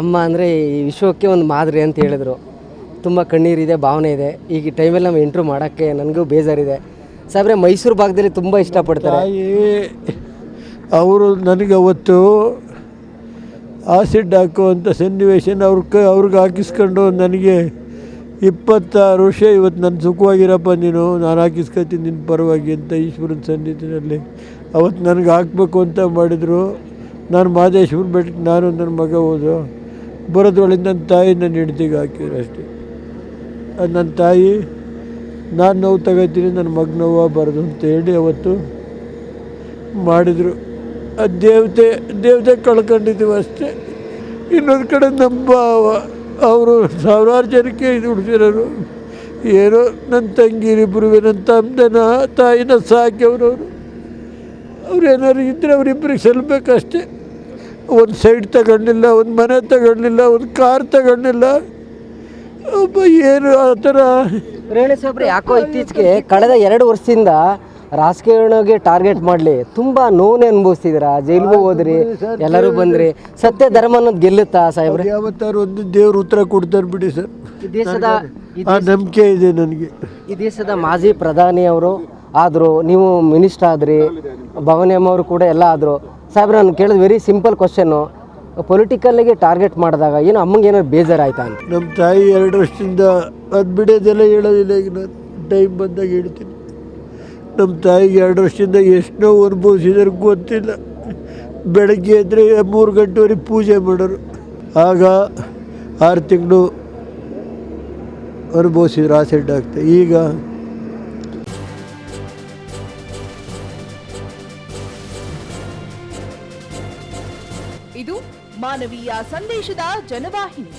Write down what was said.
ಅಮ್ಮ ಅಂದರೆ ಈ ವಿಶ್ವಕ್ಕೆ ಒಂದು ಮಾದರಿ ಅಂತ ಹೇಳಿದರು. ತುಂಬ ಕಣ್ಣೀರಿದೆ, ಭಾವನೆ ಇದೆ. ಈಗ ಟೈಮಲ್ಲಿ ನಾವು ಇಂಟ್ರ್ಯೂ ಮಾಡೋಕ್ಕೆ ನನಗೂ ಬೇಜಾರಿದೆ. ಸಾಹೇಬ್ರೆ, ಮೈಸೂರು ಭಾಗದಲ್ಲಿ ತುಂಬ ಇಷ್ಟಪಡ್ತಾರೆ. ತಾಯಿ ಅವರು ನನಗೆ ಅವತ್ತು ಆಸಿಡ್ ಹಾಕುವಂಥ ಸನ್ನಿವೇಶನ ಅವ್ರಿಗೆ ಹಾಕಿಸ್ಕೊಂಡು ನನಗೆ 26 ವರ್ಷ ಇವತ್ತು ನಾನು ಸುಖವಾಗಿರಪ್ಪ, ನಾನು ಹಾಕಿಸ್ಕೊತೀನಿ ನಿನ್ನ ಪರವಾಗಿ ಅಂತ ಈಶ್ವರನ ಸನ್ನಿಧಿನಲ್ಲಿ ಅವತ್ತು ನನಗೆ ಹಾಕಬೇಕು ಅಂತ ಮಾಡಿದರು. ನಾನು ಮಹದೇಶ್ವರ ಬೆಟ್ಟಕ್ಕೆ ನಾನು ನನ್ನ ಮಗ ಹೋದು ಬರೋದ್ರೊಳಗೆ ನನ್ನ ತಾಯಿ ನನ್ನ ಹೆಂಡ್ತಿಗೆ ಹಾಕಿದ್ರು ಅಷ್ಟೇ. ಅದು ನನ್ನ ತಾಯಿ ನಾನು ನೋವು ತಗೋತೀನಿ, ನನ್ನ ಮಗ ನೋವಾಗಬಾರ್ದು ಅಂತೇಳಿ ಅವತ್ತು ಮಾಡಿದರು. ಅದು ದೇವತೆ ಕಳ್ಕೊಂಡಿದ್ದೀವಿ ಅಷ್ಟೇ. ಇನ್ನೊಂದು ಕಡೆ ನಮ್ಮ ಅವರು ಸಾವಿರಾರು ಜನಕ್ಕೆ ಇದು ಹುಡ್ಸಿರೋರು. ಏನೋ ನನ್ನ ತಂಗಿರಿಬ್ಬರು ನನ್ನ ತಮ್ಮನ ತಾಯಿನ ಸಾಕಿವ್ರು. ಅವ್ರು ಏನಾದ್ರು ಇದ್ದರೆ ಅವರಿಬ್ಬರಿಗೆ ಸಲ್ಲಬೇಕಷ್ಟೇ. ಒಂದು ಸೈಡ್ ತಗೊಂಡಿಲ್ಲ, ಒಂದು ಮನೆ ತಗೊಂಡಿಲ್ಲ, ಒಂದು ಕಾರ್ ತಗೊಂಡಿಲ್ಲ. ಒಬ್ಬ ಏನು ಆ ಥರ ರೇಣು ಸಾಹೇಬ್ರೆ, ಯಾಕೋ ಇತ್ತೀಚೆಗೆ ಕಳೆದ 2 ವರ್ಷದಿಂದ ರಾಜಕೀಯಕ್ಕೆ ಟಾರ್ಗೆಟ್ ಮಾಡಲಿ ತುಂಬ ನೋವನ್ನೇ ಅನುಭವಿಸ್ತಿದ್ದೀರಾ. ಜೈಲಿಗೂ ಹೋದ್ರಿ, ಎಲ್ಲರೂ ಬಂದ್ರಿ. ಸತ್ಯ ಧರ್ಮ ಅನ್ನೋದು ಗೆಲ್ಲುತ್ತಾ ಸಾಹೇಬ್ರೆ? ಯಾವತ್ತಾರು ಒಂದು ದೇವ್ರ ಉತ್ತರ ಕೊಡ್ತಾರೆ ಬಿಡಿ ಸರ್. ಆ ನಂಬಿಕೆ ಇದೆ ನನಗೆ. ಈ ದೇಶದ ಮಾಜಿ ಪ್ರಧಾನಿ ಅವರು ಆದರು, ನೀವು ಮಿನಿಸ್ಟರ್ ಆದ್ರಿ, ಭವಾನಿ ಅಮ್ಮ ಅವರು ಕೂಡ ಎಲ್ಲ ಆದರು. ಸಾಹೇಬ್ರೆ, ನಾನು ಕೇಳಿದ ವೆರಿ ಸಿಂಪಲ್ ಕ್ವಶನ್ನು, ಪೊಲಿಟಿಕಲ್ಲಿಗೆ ಟಾರ್ಗೆಟ್ ಮಾಡಿದಾಗ ಏನು ಅಮ್ಮಂಗೆ ಏನಾದ್ರು ಬೇಜಾರಾಯ್ತಾ ಅಂತ? ನಮ್ಮ ತಾಯಿ 2 ವರ್ಷದಿಂದ ಅದು ಬಿಡೋದೆಲ್ಲ ಹೇಳೋದಿಲ್ಲ. ಈಗ ನಾನು ಟೈಮ್ ಬಂದಾಗ ಹೇಳ್ತೀನಿ. ನಮ್ಮ ತಾಯಿಗೆ 2 ವರ್ಷದಿಂದ ಎಷ್ಟು ನೋವು ಅನುಭವಿಸಿದ್ರೆ ಗೊತ್ತಿಲ್ಲ. ಬೆಳಗ್ಗೆ ಎದ್ದರೆ 3 ಗಂಟೆವರೆಗೆ ಪೂಜೆ ಮಾಡೋರು. ಆಗ 6 ತಿಂಗಳು ಅನುಭವಿಸಿದ್ರು ಆಸಿಡ್ ಆಗ್ತದೆ. ಈಗ ಇದು ಮಾನವೀಯ ಸಂದೇಶದ ಜನವಾಹಿನಿ.